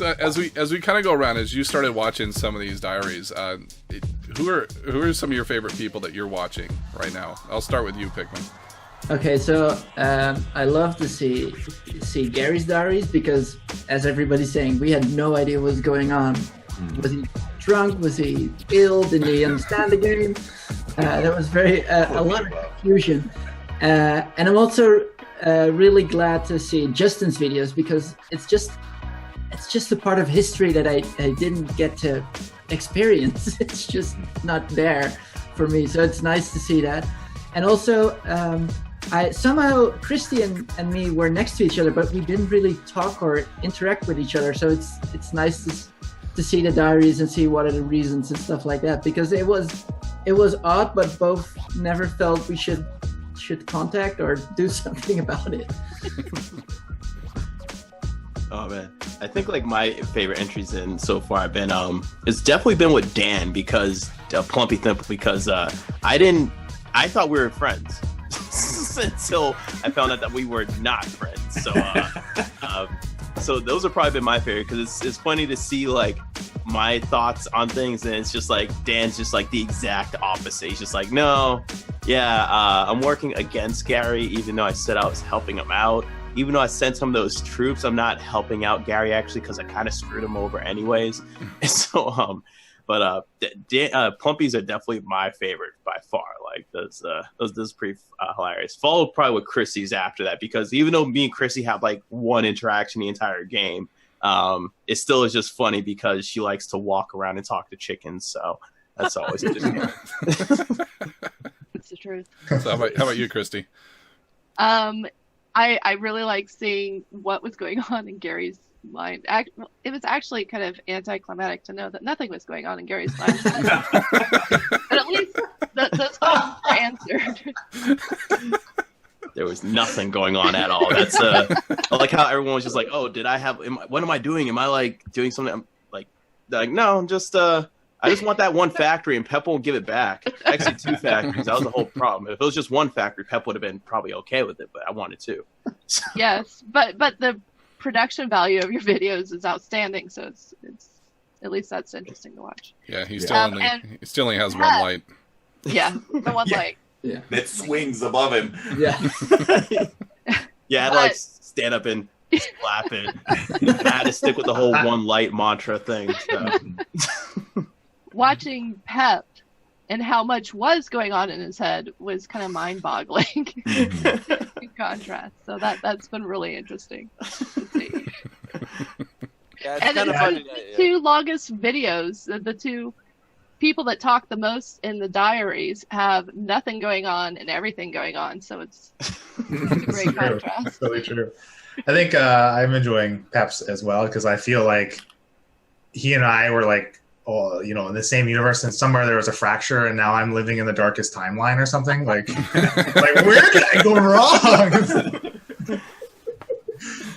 So as we kind of go around, as you started watching some of these diaries, who are some of your favorite people that you're watching right now? I'll start with you, Pikmin. Okay, so I love to see Gary's diaries because, as everybody's saying, we had no idea what was going on. Was he drunk? Was he ill? Didn't he understand the game? That was a lot of confusion. And I'm also really glad to see Justin's videos because it's just a part of history that I didn't get to experience. It's just not there for me. So it's nice to see that. And also, somehow Christy and me were next to each other, but we didn't really talk or interact with each other. So it's nice to see the diaries and see what are the reasons and stuff like that, because it was odd, but both never felt we should contact or do something about it. Oh man, I think like my favorite entries in so far have been it's definitely been with Dan because Plumpy Thimple, because I thought we were friends until I found out that we were not friends. So so those have probably been my favorite because it's funny to see like my thoughts on things, and it's just like Dan's just like the exact opposite. He's just like, no, yeah, I'm working against Gary, even though I said I was helping him out. Even though I sent some of those troops, I'm not helping out Gary actually because I kind of screwed him over anyways. And so, Plumpies are definitely my favorite by far. Like those pretty hilarious. Followed probably with Chrissy's after that, because even though me and Chrissy have like one interaction the entire game, it still is just funny because she likes to walk around and talk to chickens. So that's always interesting. It's the truth. So how about you, Christy? I really like seeing what was going on in Gary's mind. It was actually kind of anticlimactic to know that nothing was going on in Gary's mind. But at least those questions were answered. There was nothing going on at all. That's I like how everyone was just like, "Oh, what am I doing? Am I like doing something?" I'm like no, I'm just I just want that one factory, and Pep won't give it back. Actually, 2 factories. That was the whole problem. If it was just one factory, Pep would have been probably okay with it, but I wanted 2. So. Yes, but the production value of your videos is outstanding, so it's at least that's interesting to watch. Yeah, he still only has one light. Yeah, the one light. Yeah, that swings above him. Yeah. Yeah, I had to like stand up and slap it. And I had to stick with the whole one light mantra thing. So. Watching Pep and how much was going on in his head was kind of mind-boggling in contrast. So that's been really interesting to see. Yeah, it's And kind of the funny. two longest videos, the two people that talk the most in the diaries have nothing going on and everything going on. So it's a great contrast. It's really true. I think I'm enjoying Pep's as well because I feel like he and I were like, in the same universe, and somewhere there was a fracture, and now I'm living in the darkest timeline or something. Like where did I go wrong?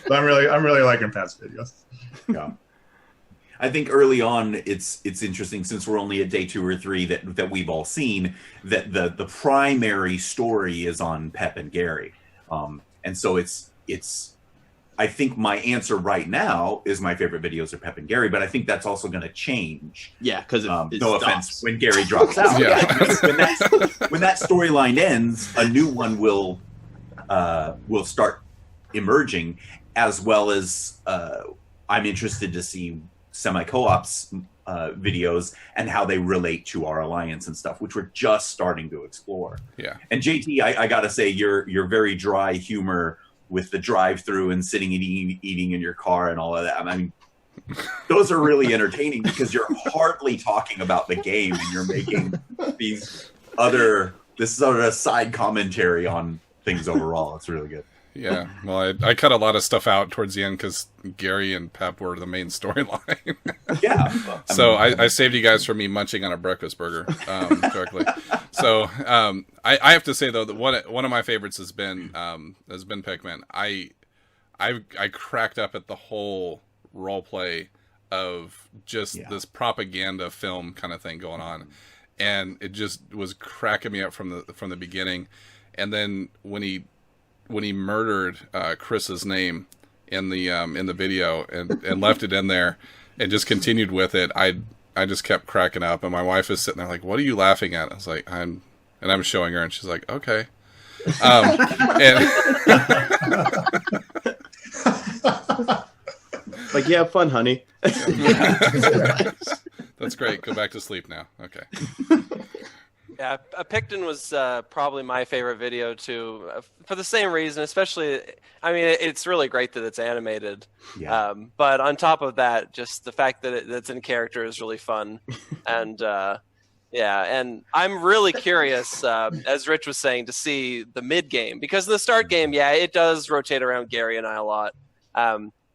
But I'm really liking Pat's videos. Yeah, I think early on it's interesting since we're only at day 2 or 3 that we've all seen that the primary story is on Pep and Gary, and so it's. I think my answer right now is my favorite videos are Pep and Gary, but I think that's also going to change. Yeah, because no offense, when Gary drops out. Yeah. When that storyline ends, a new one will start emerging, as well as I'm interested to see semi-co-ops videos and how they relate to our alliance and stuff, which we're just starting to explore. Yeah. And JT, I got to say, your very dry humor with the drive-through and sitting and eating in your car and all of that. I mean, those are really entertaining because you're hardly talking about the game and you're making this sort of side commentary on things overall. It's really good. Yeah, well, I cut a lot of stuff out towards the end because Gary and Pep were the main storyline. Yeah. So I saved you guys from me munching on a breakfast burger correctly. So I have to say though that one of my favorites has been Pikmin. I cracked up at the whole role play of just this propaganda film kind of thing going on, and it just was cracking me up from the beginning. And then when he murdered Chris's name in the video and left it in there and just continued with it, I just kept cracking up, and my wife is sitting there like, "What are you laughing at?" I was like, I'm showing her, and she's like, "Okay." And Like, yeah, have fun, honey. that's great. Go back to sleep now. Okay. Yeah, Picton was probably my favorite video too, for the same reason. Especially, I mean, it's really great that it's animated. Yeah. But on top of that, just the fact that it's in character is really fun, and yeah, and I'm really curious, as Rich was saying, to see the mid game, because the start game, yeah, it does rotate around Gary and I a lot,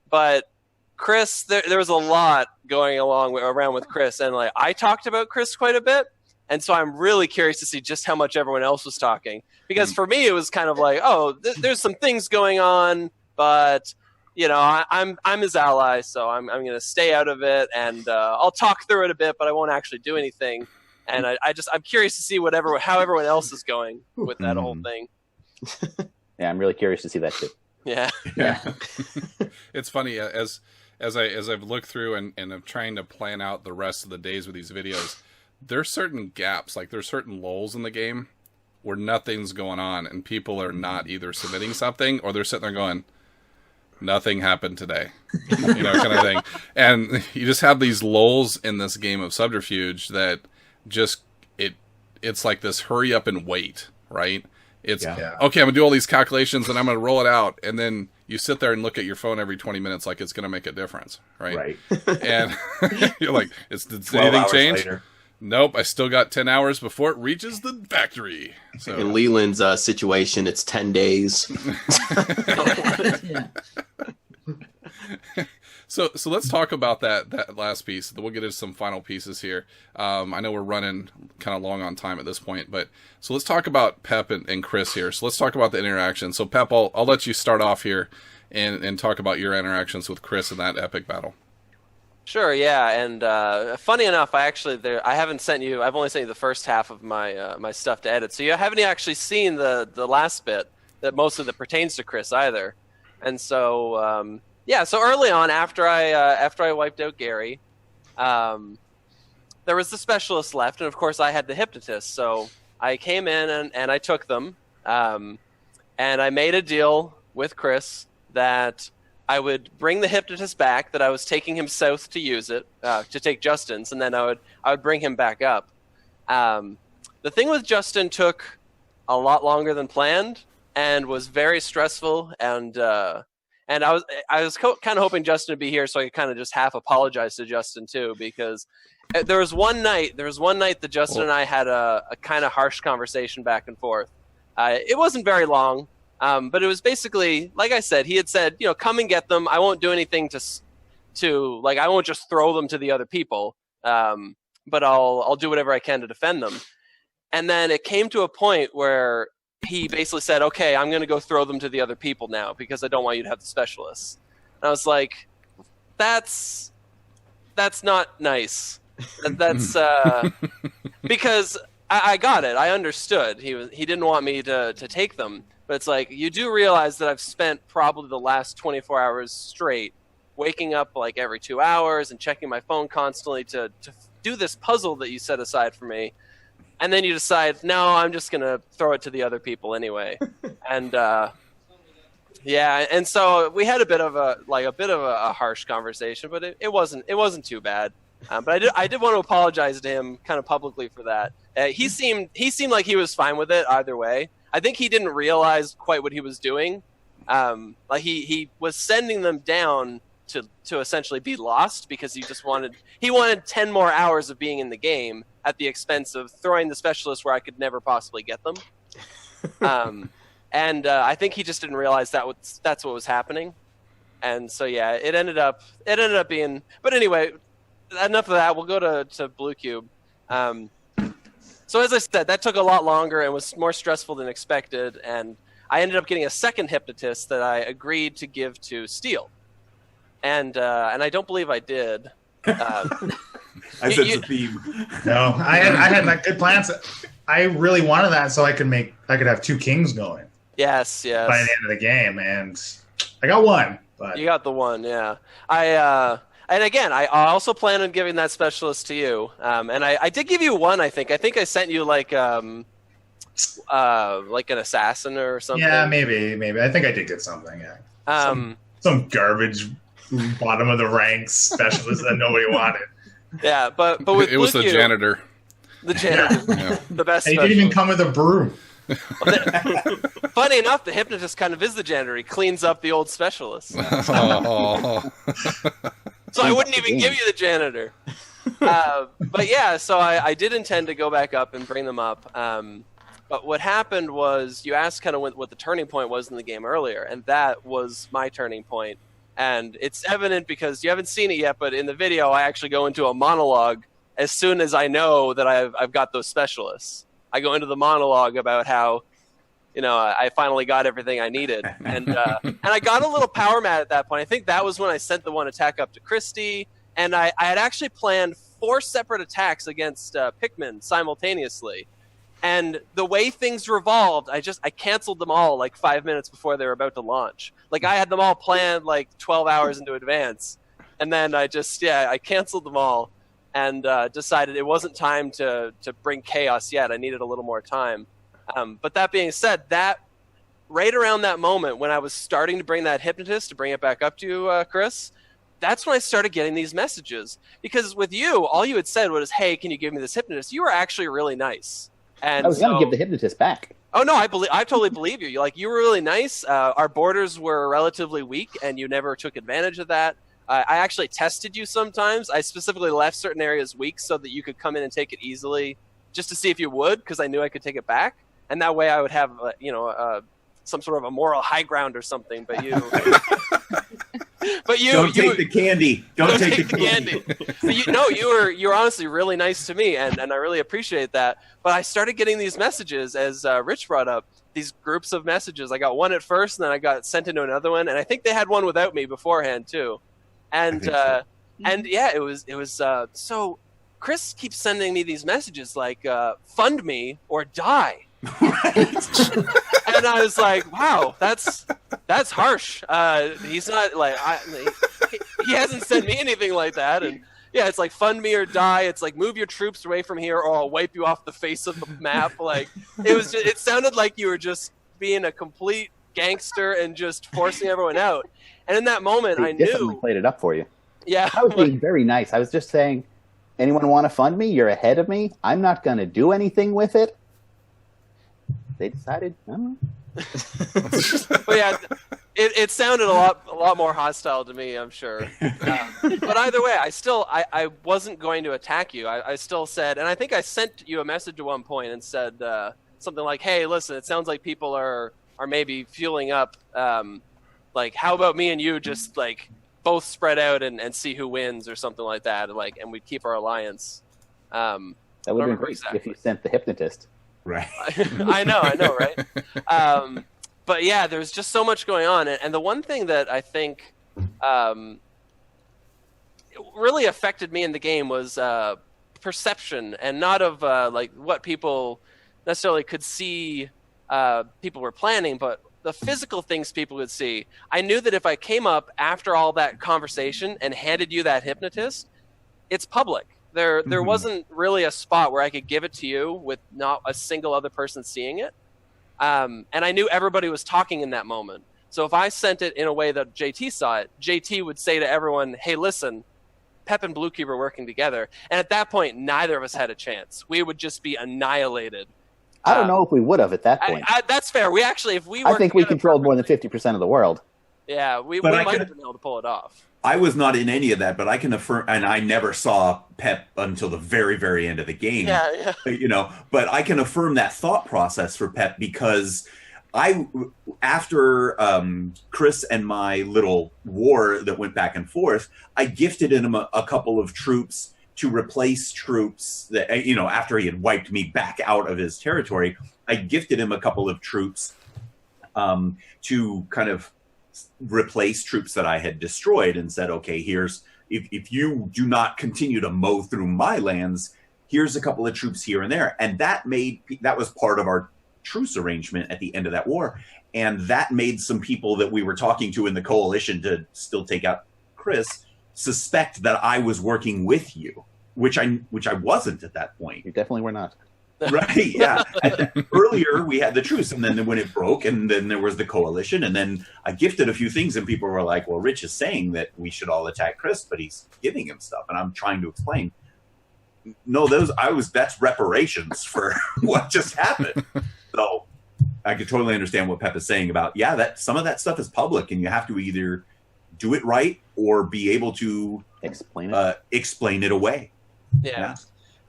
but Chris, there was a lot going around with Chris, and like I talked about Chris quite a bit. And so I'm really curious to see just how much everyone else was talking. Because for me, it was kind of like, oh, there's some things going on, but, you know, I'm his ally, so I'm going to stay out of it, and I'll talk through it a bit, but I won't actually do anything. And I'm curious to see how everyone else is going with that whole thing. Yeah, I'm really curious to see that too. Yeah. It's funny, as I've looked through and I'm trying to plan out the rest of the days with these videos, there's certain gaps, like there's certain lulls in the game where nothing's going on and people are not either submitting something or they're sitting there going, nothing happened today, you know, kind of thing. And you just have these lulls in this game of Subterfuge that just, it's like this hurry up and wait, right? It's, okay, I'm going to do all these calculations and I'm going to roll it out. And then you sit there and look at your phone every 20 minutes like it's going to make a difference, right? And you're like, did anything change? Later. Nope, I still got 10 hours before it reaches the factory. So in Leland's situation, it's 10 days. So let's talk about that last piece. We'll get into some final pieces here. I know we're running kind of long on time at this point, but so let's talk about Pep and Chris here. So let's talk about the interaction. So Pep, I'll let you start off here and talk about your interactions with Chris in that epic battle. Sure, yeah, and funny enough, I've only sent you the first half of my my stuff to edit, so you haven't actually seen the last bit that mostly pertains to Chris either. And so so early on, after I wiped out Gary, there was the specialist left, and of course I had the hypnotist, so I came in and I took them, and I made a deal with Chris that I would bring the hypnotist back, that I was taking him south to use it, to take Justin's, and then I would bring him back up. The thing with Justin took a lot longer than planned and was very stressful, and I was kind of hoping Justin would be here so I could kind of just half apologize to Justin too, because there was one night that Justin and I had a kind of harsh conversation back and forth. It wasn't very long. But it was basically, like I said, he had said, you know, come and get them. I won't do anything to I won't just throw them to the other people. But I'll do whatever I can to defend them. And then it came to a point where he basically said, okay, I'm going to go throw them to the other people now because I don't want you to have the specialists. And I was like, that's not nice. That's because I got it. I understood. He didn't want me to take them. But it's like, you do realize that I've spent probably the last 24 hours straight waking up like every 2 hours and checking my phone constantly to do this puzzle that you set aside for me. And then you decide, no, I'm just going to throw it to the other people anyway. And and so we had a bit of a harsh conversation, but it wasn't too bad. But I did want to apologize to him kind of publicly for that. He seemed like he was fine with it either way. I think he didn't realize quite what he was doing. Like he was sending them down to essentially be lost because he wanted 10 more hours of being in the game at the expense of throwing the specialists where I could never possibly get them. I think he just didn't realize that's what was happening. And so yeah, it ended up being. But anyway, enough of that. We'll go to Blue Cube. So as I said, that took a lot longer and was more stressful than expected, and I ended up getting a second hypnotist that I agreed to give to Steel, and I don't believe I did. I said it's a theme. No, I had like good plans. I really wanted that so I could have two kings going. Yes. By the end of the game, and I got one. But You got the one, yeah. And again, I also plan on giving that specialist to you. And I did give you one, I think. I think I sent you like an assassin or something. yeah, maybe. I think I did get something. Yeah. Some garbage bottom of the ranks specialist that nobody wanted. Yeah, but with It was the Blue Cube, janitor. the janitor, Yeah. the best. And he didn't even come with a broom. Funny enough, the hypnotist kind of is the janitor. He cleans up the old specialist. Oh. So I wouldn't even give you the janitor. But yeah, so I did intend to go back up and bring them up. But what happened was you asked kind of what the turning point was in the game earlier, and that was my turning point. And it's evident because you haven't seen it yet, but in the video I actually go into a monologue as soon as I know that I've got those specialists. I go into the monologue about how, I finally got everything I needed. And I got a little power mad at that point. I think that was when I sent the one attack up to Christy, and I had actually planned 4 separate attacks against Pikmin simultaneously. And the way things revolved, I canceled them all like 5 minutes before they were about to launch. Like I had them all planned like 12 hours into advance. And then I canceled them all and decided it wasn't time to bring chaos yet. I needed a little more time. But that being said, that right around that moment when I was starting to bring that hypnotist, to bring it back up to you, Chris, that's when I started getting these messages. Because with you, all you had said was, hey, can you give me this hypnotist? You were actually really nice. And I was going to give the hypnotist back. Oh no, I totally believe you. You were really nice. Our borders were relatively weak, and you never took advantage of that. I actually tested you sometimes. I specifically left certain areas weak so that you could come in and take it easily, just to see if you would, because I knew I could take it back, and that way I would have some sort of a moral high ground or something. But you. Don't take the candy. Don't take the candy. But you were honestly really nice to me, and I really appreciate that. But I started getting these messages, as Rich brought up, these groups of messages. I got one at first, and then I got sent into another one, and I think they had one without me beforehand too. And yeah, it was so. Chris keeps sending me these messages like "fund me or die." And I was like, wow, that's harsh. He's not like he hasn't sent me anything like that. And yeah, it's like fund me or die. It's like move your troops away from here or I'll wipe you off the face of the map. Like it sounded like you were just being a complete gangster and just forcing everyone out. And in that moment, I knew played it up for you. Yeah, I was being very nice. I was just saying, anyone want to fund me? You're ahead of me. I'm not going to do anything with it. They decided, I don't know. But yeah, it sounded a lot more hostile to me, I'm sure. But either way, I wasn't going to attack you. I still said, and I think I sent you a message at one point and said something like, "Hey, listen, it sounds like people are maybe fueling up. Like, how about me and you just like both spread out and see who wins or something like that, and we'd keep our alliance." That would have been great if you sent the hypnotist. Right. I know, right? But yeah, there's just so much going on. And the one thing that I think really affected me in the game was perception, and not of like what people necessarily could see people were planning, but the physical things people would see. I knew that if I came up after all that conversation and handed you that hypnotist, it's public. There wasn't really a spot where I could give it to you with not a single other person seeing it. And I knew everybody was talking in that moment. So if I sent it in a way that JT saw it, JT would say to everyone, hey, listen, Pep and Blue Cube are working together. And at that point, neither of us had a chance. We would just be annihilated. I don't know if we would have at that point. That's fair. We actually, if we I think we controlled more than 50% of the world. Yeah, we might have been able to pull it off. I was not in any of that, but I can affirm, and I never saw Pep until the very, very end of the game. Yeah. But I can affirm that thought process for Pep because after Chris and my little war that went back and forth, I gifted him a couple of troops to replace troops that, after he had wiped me back out of his territory, I gifted him a couple of troops to kind of replace troops that I had destroyed and said, okay, if you do not continue to mow through my lands, here's a couple of troops here and there. And that was part of our truce arrangement at the end of that war. And that made some people that we were talking to in the coalition to still take out Chris suspect that I was working with you, which I wasn't at that point. You definitely were not. Right, yeah. Earlier, we had the truce, and then when it broke, and then there was the coalition, and then I gifted a few things, and people were like, well, Rich is saying that we should all attack Chris, but he's giving him stuff, and I'm trying to explain. No, that's reparations for what just happened. So I could totally understand what Pep is saying about, that some of that stuff is public, and you have to either do it right or be able to explain it away.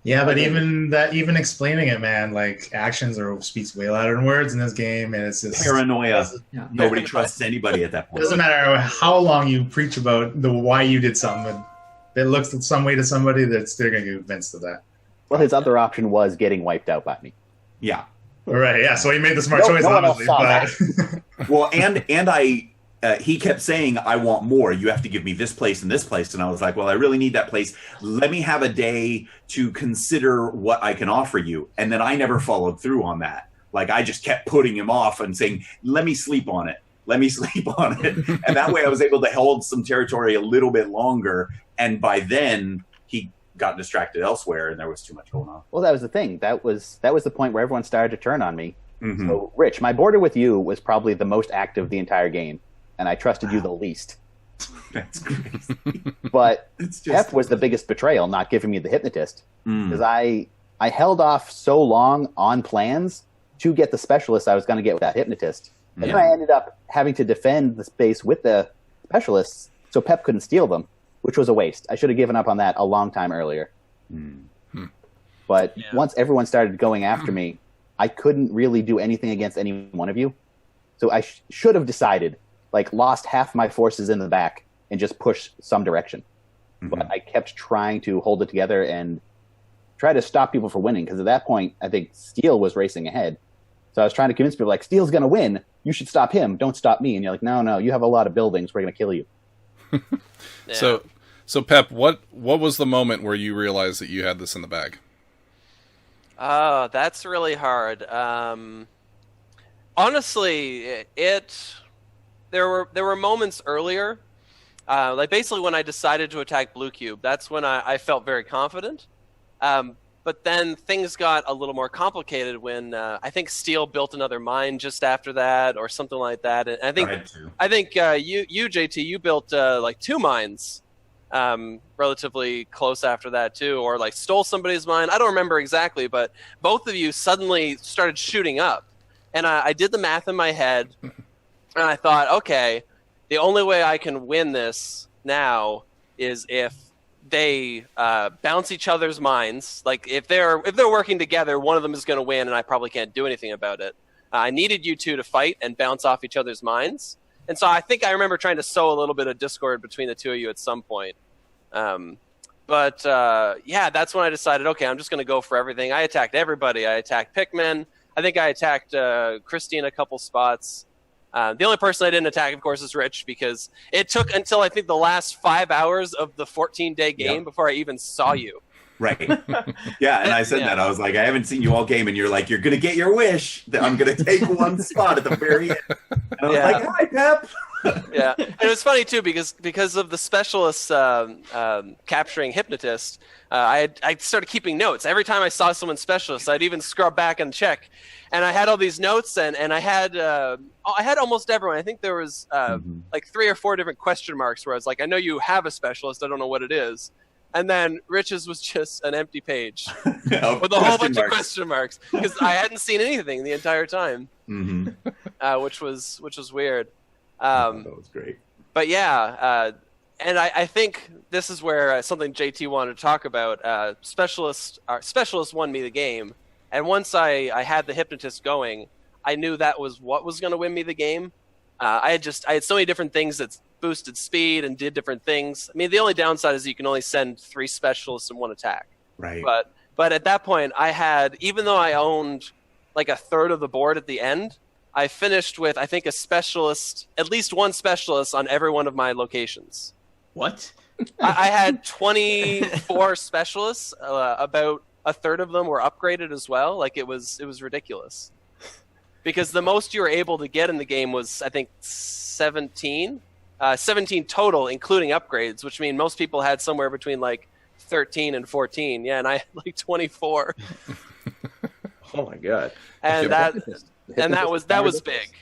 Yeah, but even explaining it, man, like actions speaks way louder than words in this game, and it's just paranoia. Nobody trusts anybody at that point. It doesn't matter how long you preach about why you did something. If it looks some way to somebody, they're going to get convinced of that. Well, his other option was getting wiped out by me. Yeah. Right. Yeah. So he made the smart choice, obviously. Well, and he kept saying, I want more. You have to give me this place and this place. And I was like, well, I really need that place. Let me have a day to consider what I can offer you. And then I never followed through on that. Like, I just kept putting him off and saying, let me sleep on it. Let me sleep on it. And that way I was able to hold some territory a little bit longer. And by then he got distracted elsewhere and there was too much going on. Well, that was the thing. That was the point where everyone started to turn on me. Mm-hmm. So, Rich, my border with you was probably the most active the entire game. And I trusted you the least. That's crazy. But Pep was the biggest betrayal, not giving me the hypnotist. Because I held off so long on plans to get the specialist I was going to get with that hypnotist. And then I ended up having to defend the space with the specialists so Pep couldn't steal them, which was a waste. I should have given up on that a long time earlier. But once everyone started going after me, I couldn't really do anything against any one of you. So I should have decided, lost half my forces in the back and just push some direction. But I kept trying to hold it together and try to stop people from winning. Because at that point, I think Steele was racing ahead. So I was trying to convince people, Steele's going to win. You should stop him. Don't stop me. And you're like, no, you have a lot of buildings. We're going to kill you. So Pep, what was the moment where you realized that you had this in the bag? Oh, that's really hard. Honestly, there were moments earlier, basically when I decided to attack Blue Cube. That's when I felt very confident. But then things got a little more complicated when I think Steele built another mine just after that, or something like that. And I think you JT, you built 2 mines relatively close after that too, or stole somebody's mine. I don't remember exactly, but both of you suddenly started shooting up, and I did the math in my head. And I thought, okay, the only way I can win this now is if they bounce each other's minds. If they're working together, one of them is going to win, and I probably can't do anything about it. I needed you two to fight and bounce off each other's minds. And so I think I remember trying to sow a little bit of discord between the two of you at some point. But that's when I decided, okay, I'm just going to go for everything. I attacked everybody. I attacked Pikmin. I think I attacked Christy in a couple spots. The only person I didn't attack, of course, is Rich, because it took until I think the last 5 hours of the 14-day game before I even saw you. Right. Yeah, and I said that. I was like, I haven't seen you all game, and you're like, you're going to get your wish that I'm going to take one spot at the very end. And I was like, hi, Pep. Yeah, and it was funny too because of the specialist capturing hypnotist. I started keeping notes every time I saw someone specialist. I'd even scrub back and check, and I had all these notes, and I had almost everyone. I think there was 3 or 4 different question marks where I was like, I know you have a specialist, I don't know what it is. And then Rich's was just an empty page with a whole bunch of question marks because I hadn't seen anything the entire time, which was weird. That was great. But and I think this is where something JT wanted to talk about. Specialist won me the game, and once I had the hypnotist going, I knew that was what was going to win me the game. I had so many different things that boosted speed and did different things. I mean, the only downside is you can only send 3 specialists in one attack. Right. But at that point, I had, even though I owned a third of the board at the end, I finished with, I think, a specialist, at least one specialist on every one of my locations. What? I had 24 specialists. About a third of them were upgraded as well. It was ridiculous. because the most you were able to get in the game was, I think, 17 total, including upgrades, which means most people had somewhere between like 13 and 14. Yeah, and I had like 24. Oh my god! And that was big.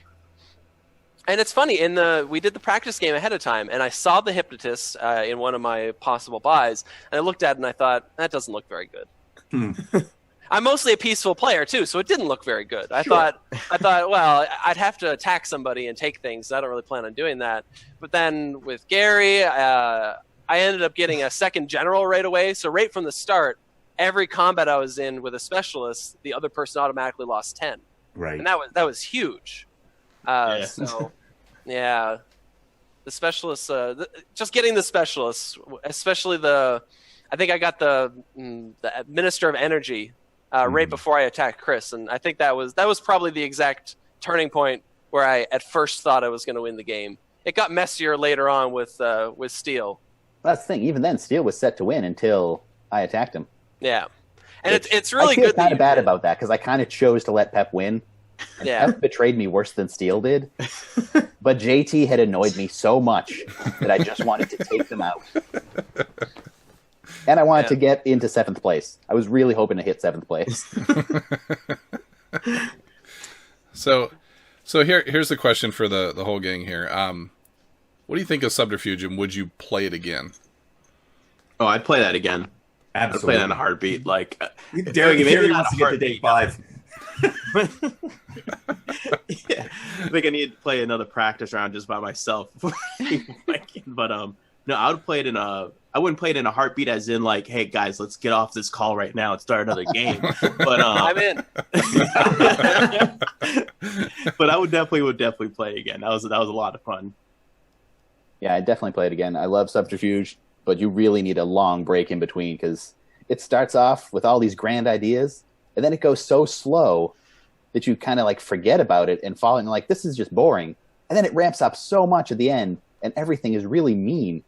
And it's funny, we did the practice game ahead of time, and I saw the hypnotist in one of my possible buys, and I looked at it and I thought, that doesn't look very good. I'm mostly a peaceful player too, so it didn't look very good. I thought, well, I'd have to attack somebody and take things. I don't really plan on doing that. But then with Gary, I ended up getting a second general right away. So right from the start, every combat I was in with a specialist, the other person automatically lost 10. Right. And that was huge. So, yeah, the specialists, just getting the specialists, especially I think I got the Minister of Energy right before I attacked Chris, and I think that was probably the exact turning point where I at first thought I was going to win the game. It got messier later on with Steel. That's the thing. Even then, Steel was set to win until I attacked him. Yeah, and it's really good. I feel kind of bad about that because I kind of chose to let Pep win. And Pep betrayed me worse than Steel did. But JT had annoyed me so much that I just wanted to take them out. And I wanted to get into 7th place. I was really hoping to hit 7th place. So here's the question for the whole gang here. What do you think of Subterfuge, and would you play it again? Oh, I'd play that again. Absolutely. I'd play that in a heartbeat. Like, Derek wants to get to day 5. Yeah, I think I need to play another practice round just by myself. But no, I would play it I wouldn't play it in a heartbeat, as in like, hey guys, let's get off this call right now and start another game. But I'm in. But I would definitely play it again. That was a lot of fun. Yeah, I'd definitely play it again. I love Subterfuge, but you really need a long break in between because it starts off with all these grand ideas, and then it goes so slow that you kind of like forget about it and fall in like, this is just boring. And then it ramps up so much at the end, and everything is really mean.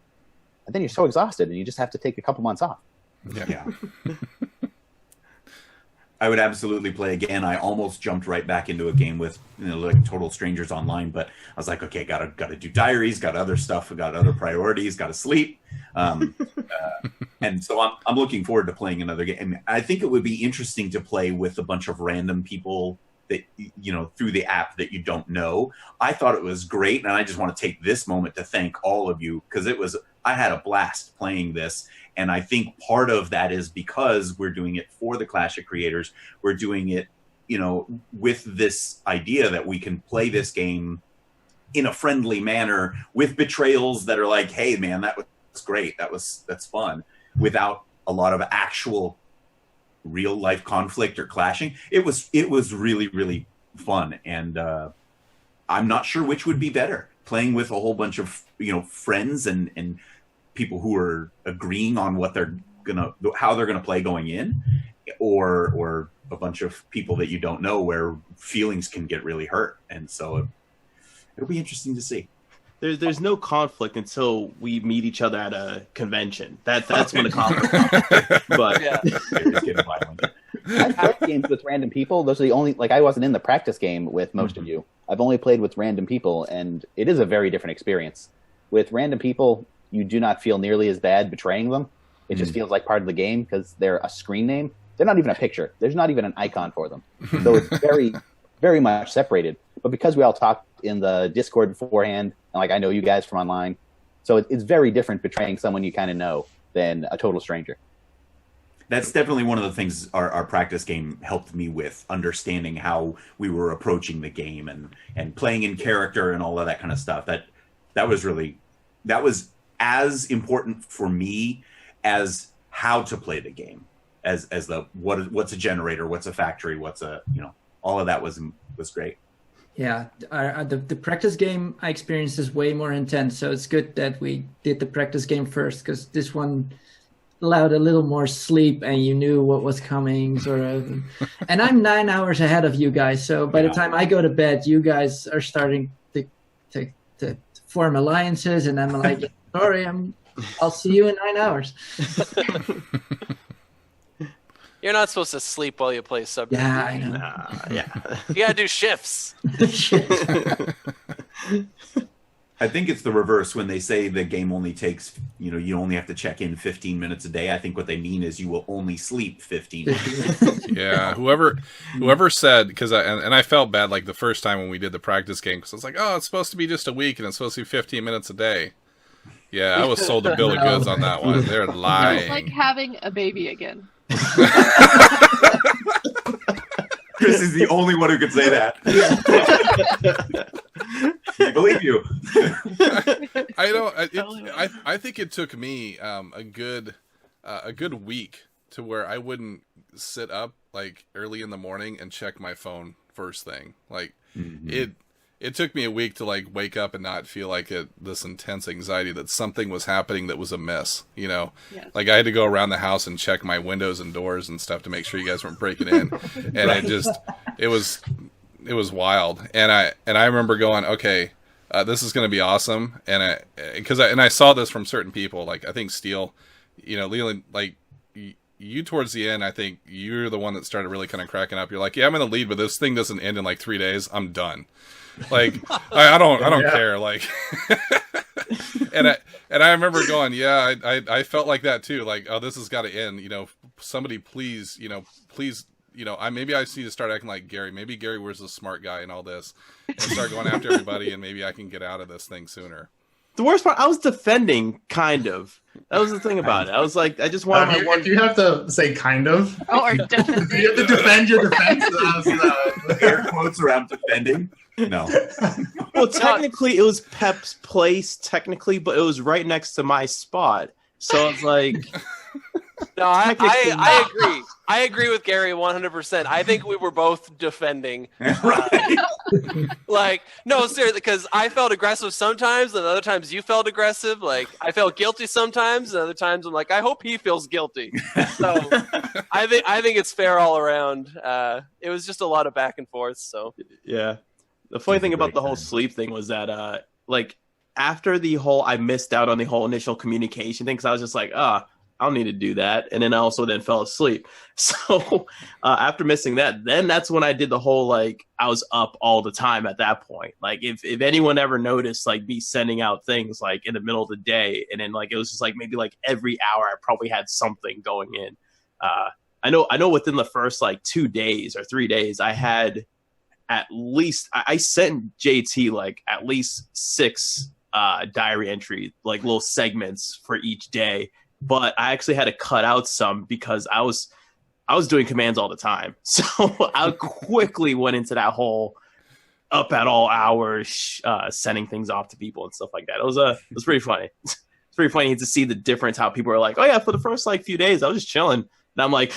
And then you're so exhausted, and you just have to take a couple months off. Yeah. I would absolutely play again. I almost jumped right back into a game with like total strangers online, but I was like, okay, gotta do diaries, got other stuff, got other priorities, gotta sleep. And so I'm looking forward to playing another game. I think it would be interesting to play with a bunch of random people that, through the app that you don't know. I thought it was great, and I just want to take this moment to thank all of you, because I had a blast playing this. And I think part of that is because we're doing it for the Clash of Creators. We're doing it, with this idea that we can play this game in a friendly manner with betrayals that are like, hey man, that was great. That's fun, without a lot of actual real life conflict or clashing. It was really, really fun. And I'm not sure which would be better, playing with a whole bunch of, friends and people who are agreeing on how they're gonna play going in, or a bunch of people that you don't know, where feelings can get really hurt. And so it'll be interesting to see. There's no conflict until we meet each other at a convention. That's when the conflict comes. But Yeah. It's getting violent. I've played games with random people. Those are the only, I wasn't in the practice game with most of you. I've only played with random people, and it is a very different experience. With random people, you do not feel nearly as bad betraying them. It just feels like part of the game because they're a screen name. They're not even a picture. There's not even an icon for them. So it's very, very much separated. But because we all talked in the Discord beforehand, and I know you guys from online, so it's very different betraying someone you kind of know than a total stranger. That's definitely one of the things our practice game helped me with, understanding how we were approaching the game and playing in character and all of that kind of stuff. That was as important for me as how to play the game, as what's a generator, what's a factory, all of that was great. Yeah, the practice game I experienced is way more intense, so it's good that we did the practice game first, because this one allowed a little more sleep and you knew what was coming, sort of. And I'm 9 hours ahead of you guys, so by the time I go to bed, you guys are starting to form alliances, and I'm like, sorry, I'll see you in 9 hours. You're not supposed to sleep while you play Subterfuge. Yeah, I know. Yeah. You gotta do shifts. I think it's the reverse when they say the game only takes, you only have to check in 15 minutes a day. I think what they mean is you will only sleep 15 minutes. Yeah, whoever said, because I felt bad like the first time when we did the practice game, because I was like, oh, it's supposed to be just a week and it's supposed to be 15 minutes a day. Yeah, I was sold a bill of goods on that one. They're lying. It's like having a baby again. Chris is the only one who could say that. I believe you. I think it took me a good week to where I wouldn't sit up like early in the morning and check my phone first thing. Like it took me a week to like wake up and not feel like this intense anxiety that something was happening that was amiss. Yes. Like I had to go around the house and check my windows and doors and stuff to make sure you guys weren't breaking in. And it was wild. And I remember going, okay, this is going to be awesome. And I saw this from certain people. Like I think Steele, Leland, like you towards the end, I think you're the one that started really kind of cracking up. You're like, yeah, I'm in the lead, but this thing doesn't end in like 3 days. I'm done. Like I don't care. Like, and I remember going, yeah, I felt like that too. Like, oh, this has got to end. Somebody please, maybe I need to start acting like Gary. Maybe Gary was the smart guy in all this, and start going after everybody, and maybe I can get out of this thing sooner. The worst part, I was defending, kind of. That was the thing about it. I was like, I just wanted my one. If you have to say kind of, Or defending. you have to defend your defense. Air quotes around defending. No. Well, technically, it was Pep's place, technically, but it was right next to my spot. So it's like. No, I agree. I agree with Gary 100%. I think we were both defending. Right. Like, no, seriously, because I felt aggressive sometimes, and other times you felt aggressive. Like, I felt guilty sometimes, and other times I'm like, I hope he feels guilty. So, I think it's fair all around. It was just a lot of back and forth. So, yeah. The funny thing about the whole sleep thing was that, like, after I missed out on the whole initial communication thing because I was just like, I don't need to do that. And then I also then fell asleep. So after missing that, then that's when I did the whole, like, I was up all the time at that point. Like, if anyone ever noticed, like, me sending out things, like, in the middle of the day, and then, like, it was just, like, maybe, like, every hour I probably had something going in. I know within the first, like, 2 days or 3 days, I had at least, I sent JT, like, at least 6 diary entry, like, little segments for each day. But I actually had to cut out some because I was doing commands all the time. So I quickly went into that whole up at all hours, sending things off to people and stuff like that. It was pretty funny. It's pretty funny to see the difference, how people are like, oh yeah, for the first like few days, I was just chilling. And I'm like,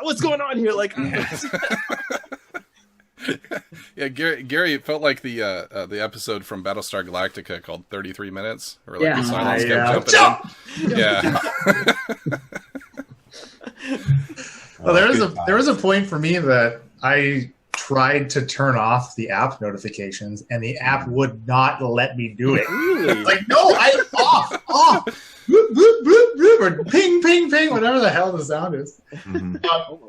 what's going on here? Like, yeah, Gary, it felt like the episode from Battlestar Galactica called 33 Minutes, or like the silence kept jumping in. Yeah. Well, there was a point for me that I tried to turn off the app notifications, and the app would not let me do it. Really? Like, no, off, boop, boop, boop, boop, or ping, ping, ping, whatever the hell the sound is. Mm-hmm.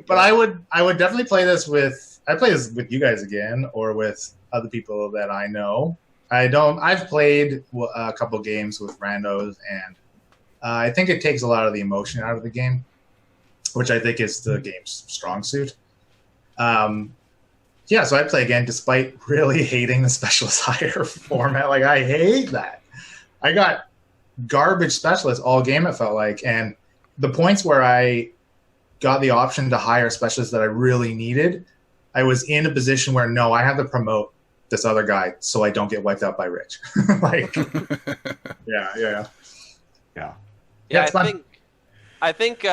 But I would definitely play this with. I play this with you guys again, or with other people that I know. I've played a couple games with randos, and I think it takes a lot of the emotion out of the game, which I think is the game's strong suit. Yeah, so I play again despite really hating the specialist hire format. Like, I hate that. I got garbage specialists all game, it felt like, and the points where I got the option to hire specialists that I really needed, I was in a position where, no, I have to promote this other guy so I don't get wiped out by Rich. Like, yeah. I think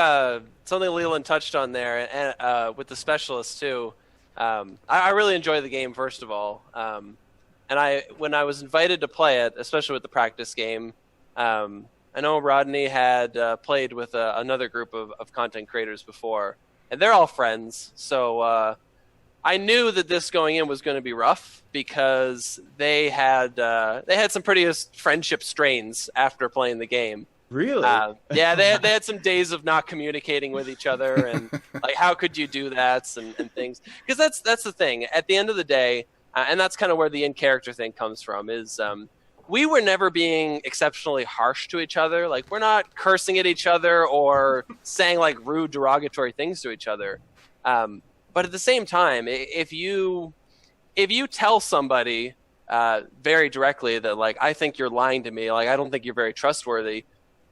something Leland touched on there, and with the specialists too. I really enjoy the game, first of all, and when I was invited to play it, especially with the practice game, I know Rodney had played with another group of content creators before, and they're all friends, so I knew that this going in was going to be rough because they had some pretty friendship strains after playing the game. Really? Yeah, they had some days of not communicating with each other, and like, how could you do that, and things. Because that's the thing. At the end of the day, and that's kind of where the in-character thing comes from, is we were never being exceptionally harsh to each other. Like, we're not cursing at each other or saying like rude, derogatory things to each other. But at the same time, if you tell somebody very directly that, like, I think you're lying to me, like, I don't think you're very trustworthy,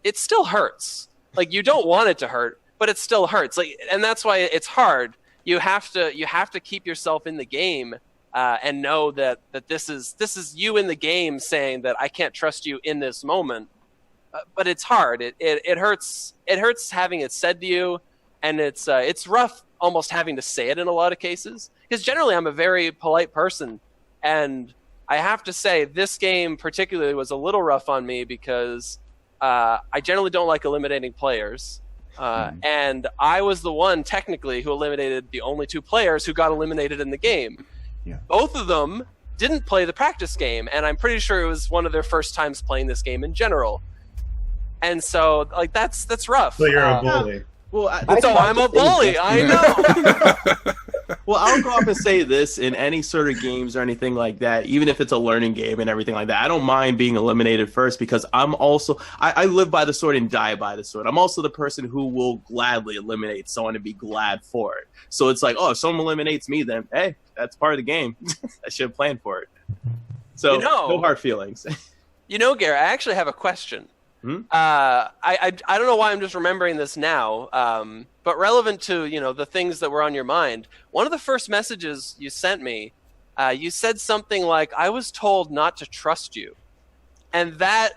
it still hurts. Like, you don't want it to hurt, but it still hurts. Like, and that's why it's hard. You have to keep yourself in the game and know that this is you in the game saying that I can't trust you in this moment. But it's hard. It hurts. It hurts having it said to you, and it's rough almost having to say it in a lot of cases. Because generally, I'm a very polite person, and I have to say this game particularly was a little rough on me because I generally don't like eliminating players. And I was the one, technically, who eliminated the only 2 players who got eliminated in the game. Yeah. Both of them didn't play the practice game, and I'm pretty sure it was one of their first times playing this game in general. And so, like, that's rough. So you're a bully. Well, I'm a bully. I know. Well, I'll go off and say this: in any sort of games or anything like that, even if it's a learning game and everything like that, I don't mind being eliminated first, because I'm also I live by the sword and die by the sword. I'm also the person who will gladly eliminate someone and be glad for it. So it's like, oh, if someone eliminates me, then hey, that's part of the game. I should have planned for it. So no hard feelings. You know, Gary, I actually have a question. I don't know why I'm just remembering this now, but relevant to, the things that were on your mind. One of the first messages you sent me, you said something like, I was told not to trust you. And that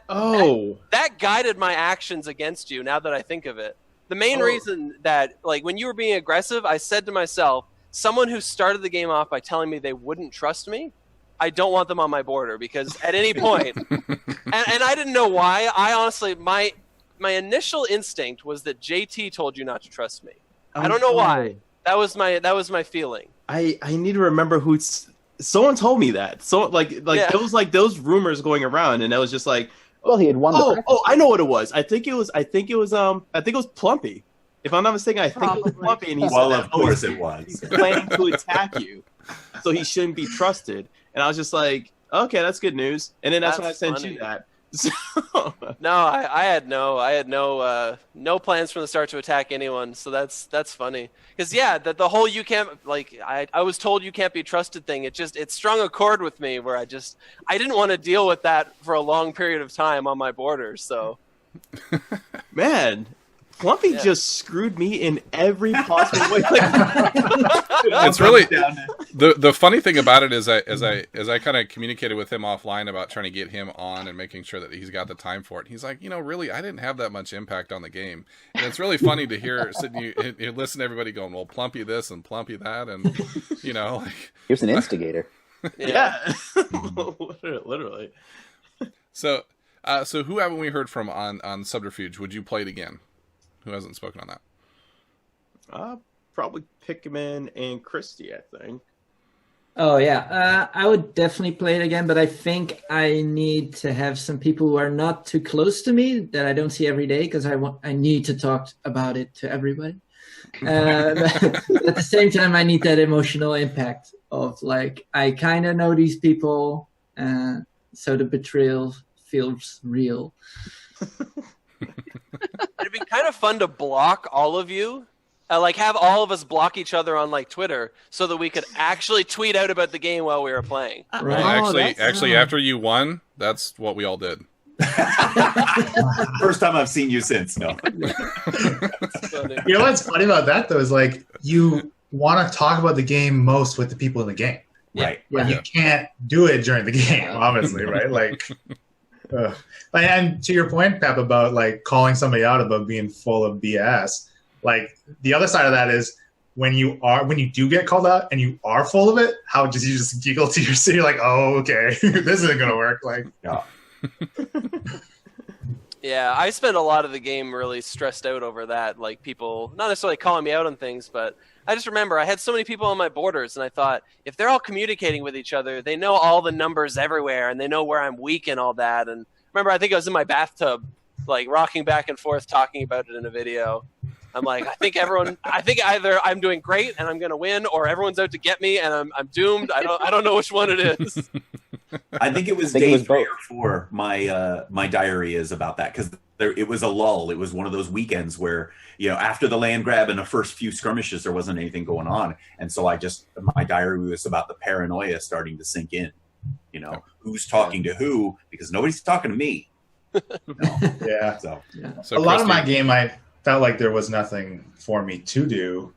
guided my actions against you, now that I think of it. The main reason that, like, when you were being aggressive, I said to myself, someone who started the game off by telling me they wouldn't trust me, I don't want them on my border, because at any point, and I didn't know why. I honestly, my initial instinct was that JT told you not to trust me. I don't know why. That was my feeling. I need to remember who. Someone told me that. So there was those rumors going around, and I was just like, well, he had won. I know what it was. I think it was Plumpy. If I'm not mistaken, I think it was Plumpy, and he said, of course it was. He's planning to attack you, so he shouldn't be trusted. And I was just like, okay, that's good news. And then that's when I sent you that. So... No, I had no plans from the start to attack anyone. So that's funny. Because the whole you can't, like, I was told you can't be trusted thing. It strung a chord with me where I didn't want to deal with that for a long period of time on my borders. So, man. Plumpy just screwed me in every possible way. It's really the funny thing about it is as I kind of communicated with him offline about trying to get him on and making sure that he's got the time for it. He's like, really, I didn't have that much impact on the game, and it's really funny to hear you listen to everybody going, well, Plumpy this and Plumpy that, and like he was an instigator. Yeah, literally. So who haven't we heard from on Subterfuge? Would you play it again? Who hasn't spoken on that? Probably Pikmin and Christy, I think. Oh, yeah. I would definitely play it again, but I think I need to have some people who are not too close to me that I don't see every day, because I need to talk about it to everybody. At the same time, I need that emotional impact of, like, I kind of know these people, so the betrayal feels real. It'd be kind of fun to block all of you, have all of us block each other on Twitter, so that we could actually tweet out about the game while we were playing. Right. Actually, after you won, that's what we all did. First time I've seen you since. No. You know what's funny about that though is you want to talk about the game most with the people in the game, right? But you can't do it during the game, obviously, right? And to your point, Pep, about calling somebody out about being full of BS, the other side of that is when you do get called out and you are full of it, how you just giggle to yourself. You're like, oh, okay, this isn't gonna work. Yeah. Yeah, I spent a lot of the game really stressed out over that, people not necessarily calling me out on things, but I just remember I had so many people on my borders, and I thought, if they're all communicating with each other, they know all the numbers everywhere, and they know where I'm weak and all that. And remember, I think I was in my bathtub like rocking back and forth, talking about it in a video. I'm like, I think either I'm doing great and I'm going to win, or everyone's out to get me and I'm doomed. I don't know which one it is. I think it was day 3 or 4. My diary is about that, because it was a lull. It was one of those weekends where, after the land grab and the first few skirmishes, there wasn't anything going on, and so my diary was about the paranoia starting to sink in. Who's talking to who, because nobody's talking to me. Yeah. So a lot of my game, I felt like there was nothing for me to do.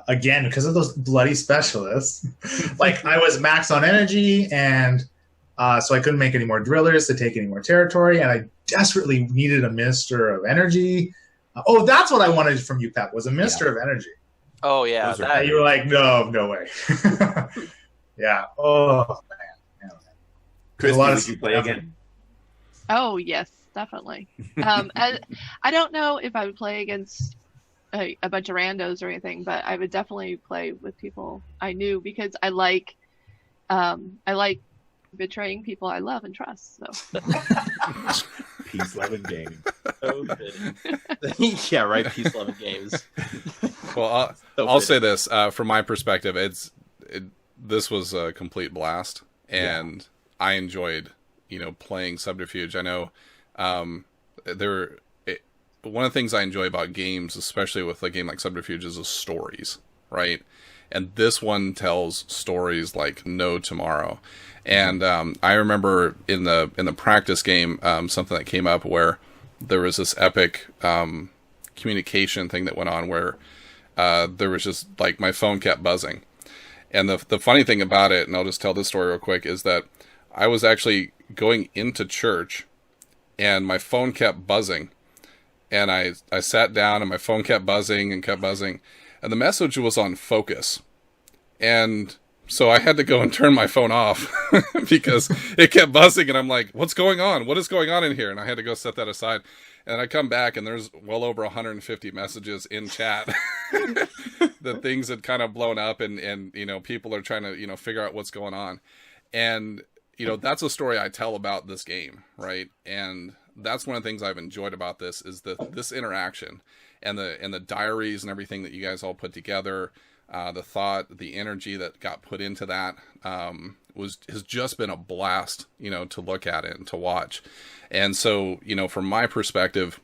Again, because of those bloody specialists. Like, I was max on energy, and so I couldn't make any more drillers to take any more territory, and I desperately needed a minister of energy. That's what I wanted from you, Pep, was a minister of energy. Oh, yeah. You were like, no way. Yeah. Oh, man. Christy, would you play again? Oh, yes, definitely. I don't know if I would play against a bunch of randos or anything, but I would definitely play with people I knew, because I like betraying people I love and trust. So peace, love, and game. Yeah, right. Peace, love, and games. Well, I'll say this from my perspective: this was a complete blast, and I enjoyed, playing Subterfuge. I know one of the things I enjoy about games, especially with a game like Subterfuge, is the stories, right? And this one tells stories like no tomorrow. And I remember in the practice game, something that came up where there was this epic communication thing that went on where there was just like my phone kept buzzing. And the funny thing about it, and I'll just tell this story real quick, is that I was actually going into church and my phone kept buzzing. And I sat down and my phone kept buzzing and kept buzzing. And the message was on focus. And so I had to go and turn my phone off because it kept buzzing. And I'm like, what's going on? What is going on in here? And I had to go set that aside. And I come back and there's well over 150 messages in chat. The things had kind of blown up and people are trying to, figure out what's going on. And, that's a story I tell about this game, right? And that's one of the things I've enjoyed about this is this interaction and the diaries and everything that you guys all put together. The thought, the energy that got put into that has just been a blast, to look at it and to watch. And so, from my perspective,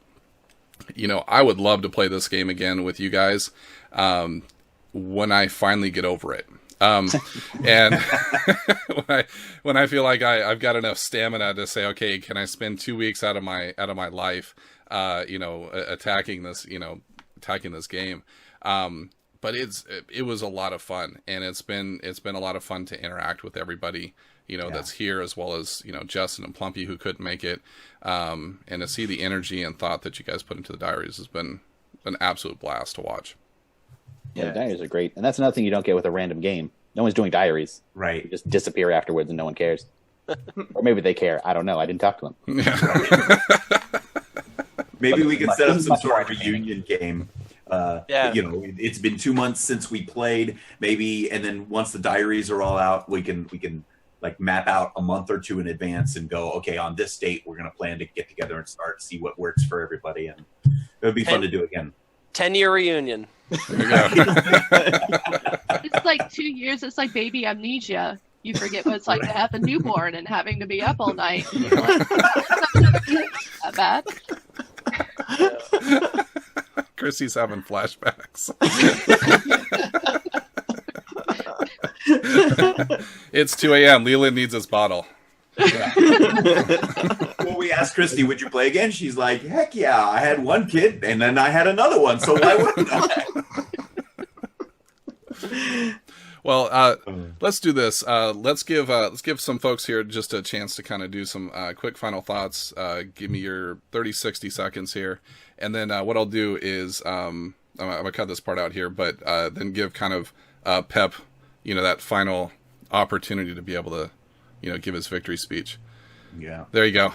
I would love to play this game again with you guys when I finally get over it. And when I feel like I've got enough stamina to say, okay, can I spend 2 weeks out of my life, attacking this game. But it was a lot of fun, and it's been a lot of fun to interact with everybody, that's here, as well as, Justin and Plumpy, who couldn't make it. And to see the energy and thought that you guys put into the diaries has been an absolute blast to watch. Yeah, the diaries are great. And that's another thing you don't get with a random game. No one's doing diaries. Right. You just disappear afterwards and no one cares. Or maybe they care. I don't know. I didn't talk to them. Yeah. Maybe we could set up some sort of reunion game. It's been 2 months since we played, maybe, and then once the diaries are all out, we can like map out a month or two in advance and go, okay, on this date we're going to plan to get together and see what works for everybody, and it would be fun to do again. 10-year reunion. There you go. It's like 2 years. It's like baby amnesia. You forget what it's like to have a newborn and having to be up all night. And you're like, that bad. Chrissy's having flashbacks. It's 2 a.m. Leland needs his bottle. Well, we asked Christy, would you play again? She's like, heck yeah, I had one kid and then I had another one, so why wouldn't I? Well, let's do this. Let's give some folks here just a chance to kind of do some quick final thoughts. Give me your 30, 60 seconds here. And then what I'll do is I'm going to cut this part out here, but then give kind of Pep, that final opportunity to be able to, give his victory speech. Yeah. There you go.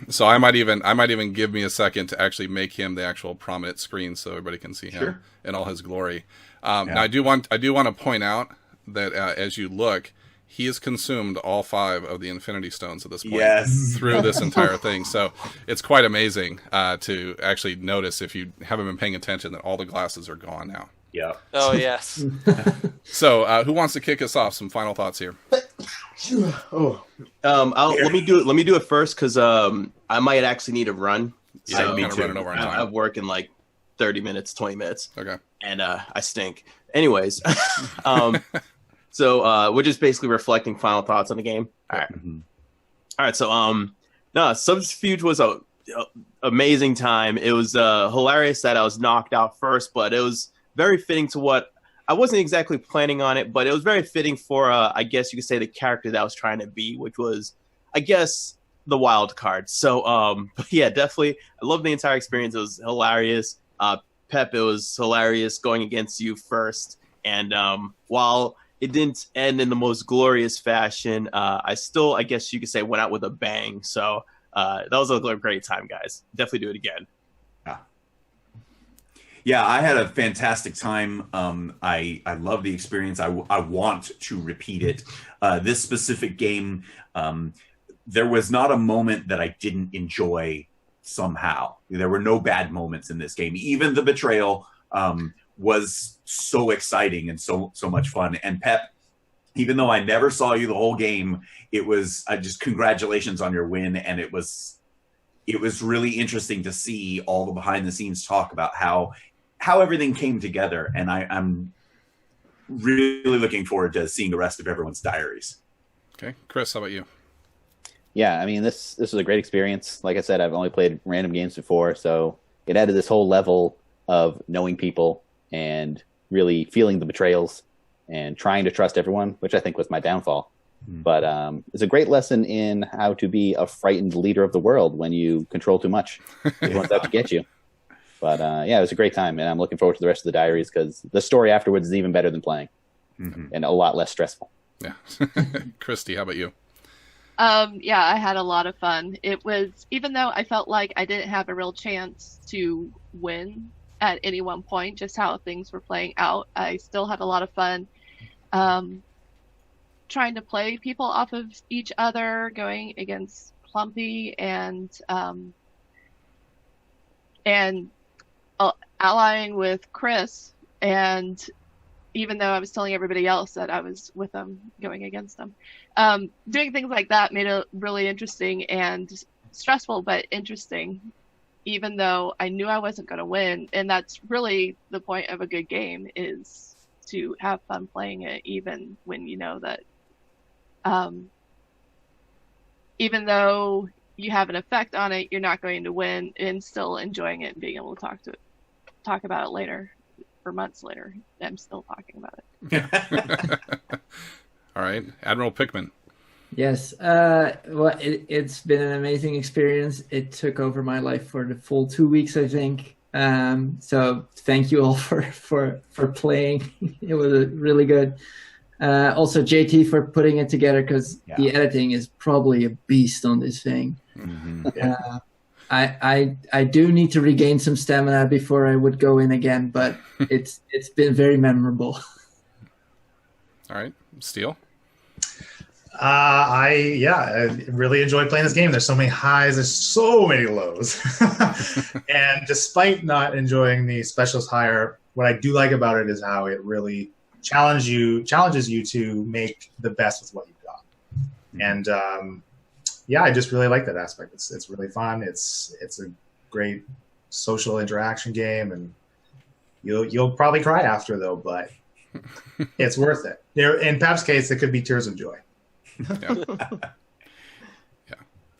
So I might even give me a second to actually make him the actual prominent screen so everybody can see him in all his glory. Now I do want to point out that as you look, he has consumed all 5 of the Infinity Stones at this point. Yes. Through this entire thing. So it's quite amazing to actually notice, if you haven't been paying attention, that all the glasses are gone now. Yeah. Oh yes. So who wants to kick us off? Some final thoughts here. Let me do it first because I might actually need to run. Yeah, So I'm kind of running over on I time. work in like 30 minutes, 20 minutes. Okay. And I stink. Anyways, so we're just basically reflecting final thoughts on the game. All right. Mhm. All right. So no, Subterfuge was a amazing time. It was hilarious that I was knocked out first, but it was very fitting to what I wasn't exactly planning on it, but it was very fitting for I guess you could say the character that I was trying to be, which was, I guess, the wild card. So but yeah, definitely I loved the entire experience. It was hilarious. Pep, it was hilarious going against you first, and while it didn't end in the most glorious fashion, I still, I guess you could say, went out with a bang. So that was a great time, guys. Definitely do it again. Yeah, I had a fantastic time. I love the experience. I want to repeat it. This specific game, there was not a moment that I didn't enjoy somehow. There were no bad moments in this game. Even the betrayal was so exciting and so much fun. And Pep, even though I never saw you the whole game, it was just congratulations on your win. And it was really interesting to see all the behind the scenes talk about how everything came together. And I'm really looking forward to seeing the rest of everyone's diaries. Okay. Chris, how about you? Yeah, I mean, this was a great experience. Like I said, I've only played random games before, so it added this whole level of knowing people and really feeling the betrayals and trying to trust everyone, which I think was my downfall. But it's a great lesson in how to be a frightened leader of the world when you control too much. Everyone's out to get you. But yeah, it was a great time, and I'm looking forward to the rest of the diaries because the story afterwards is even better than playing and a lot less stressful. Yeah. Christy, how about you? Yeah, I had a lot of fun. It was, even though I felt like I didn't have a real chance to win at any one point, just how things were playing out, I still had a lot of fun trying to play people off of each other, going against Plumpy and allying with Chris. And even though I was telling everybody else that I was with them, going against them. Doing things like that made it really interesting and stressful, but interesting, even though I knew I wasn't going to win. And that's really the point of a good game, is to have fun playing it, even when you know that even though you have an effect on it, you're not going to win, and still enjoying it and being able to talk about it later. For months later, I'm still talking about it. All right, Admiral Pickman. Yes, well, it's been an amazing experience. It took over my life for the full 2 weeks, I think. So thank you all for playing. It was really good. Also, JT for putting it together, because the editing is probably a beast on this thing. I do need to regain some stamina before I would go in again, but it's been very memorable. All right, Steele. I really enjoyed playing this game. There's so many highs, there's so many lows. And despite not enjoying the specialist hire, what I do like about it is how it really challenges you to make the best with what you've got. And I just really like that aspect. It's really fun. It's a great social interaction game, and you'll probably cry after though, but it's worth it. In Pep's case, it could be tears of joy. Yeah.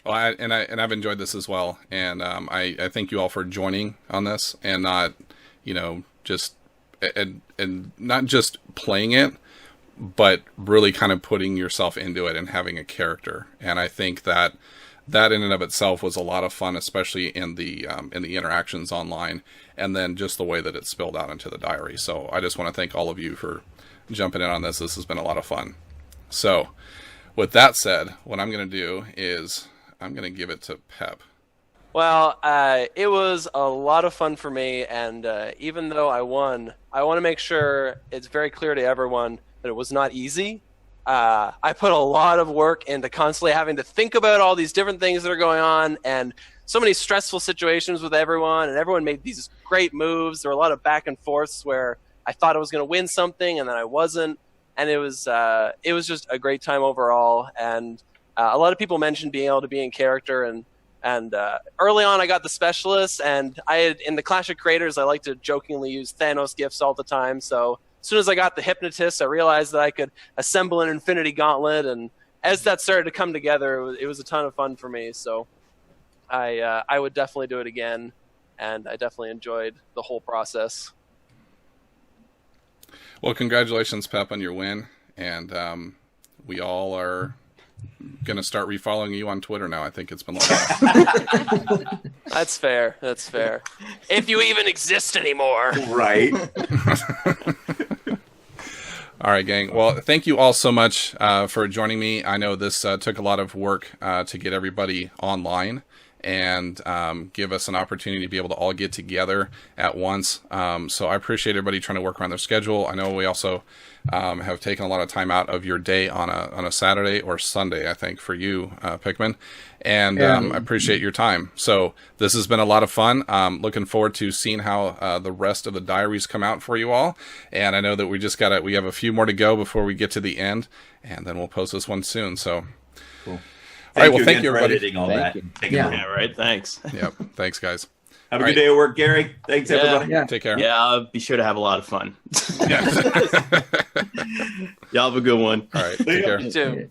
Well, I've enjoyed this as well, and I thank you all for joining on this, and not, just and not just playing it, but really kind of putting yourself into it and having a character. And I think that in and of itself was a lot of fun, especially in the interactions online, and then just the way that it spilled out into the diary. So I just want to thank all of you for jumping in on this. This has been a lot of fun. So with that said, what I'm going to do is I'm going to give it to Pep. Well, it was a lot of fun for me, and even though I won, I want to make sure it's very clear to everyone that it was not easy. I put a lot of work into constantly having to think about all these different things that are going on, and so many stressful situations with everyone, and everyone made these great moves. There were a lot of back and forths where I thought I was going to win something, and then I wasn't. And it was just a great time overall. And a lot of people mentioned being able to be in character, and early on I got the specialist, and in the Clash of Creators I like to jokingly use Thanos gifts all the time. So as soon as I got the hypnotist, I realized that I could assemble an Infinity Gauntlet, and as that started to come together, it was a ton of fun for me. So I would definitely do it again, and I definitely enjoyed the whole process. Well, congratulations, Pep, on your win, and we all are going to start refollowing you on Twitter now. I think it's been long. That's fair. That's fair. If you even exist anymore. Right. All right, gang. Well, thank you all so much for joining me. I know this took a lot of work to get everybody online and give us an opportunity to be able to all get together at once. So I appreciate everybody trying to work around their schedule. I know we also have taken a lot of time out of your day on a Saturday or Sunday, I think, for you, Pikmin. And I appreciate your time. So this has been a lot of fun. Looking forward to seeing how the rest of the diaries come out for you all. And I know that we have a few more to go before we get to the end, and then we'll post this one soon. So cool. All right, well, thank again you, for everybody. editing all that. Yeah, right. Thanks. Yep. Thanks, guys. Have a All good day at work, Gary. Thanks, everybody. Yeah. Take care. Yeah, I'll be sure to have a lot of fun. Yeah. Y'all have a good one. All right. Take care. You too.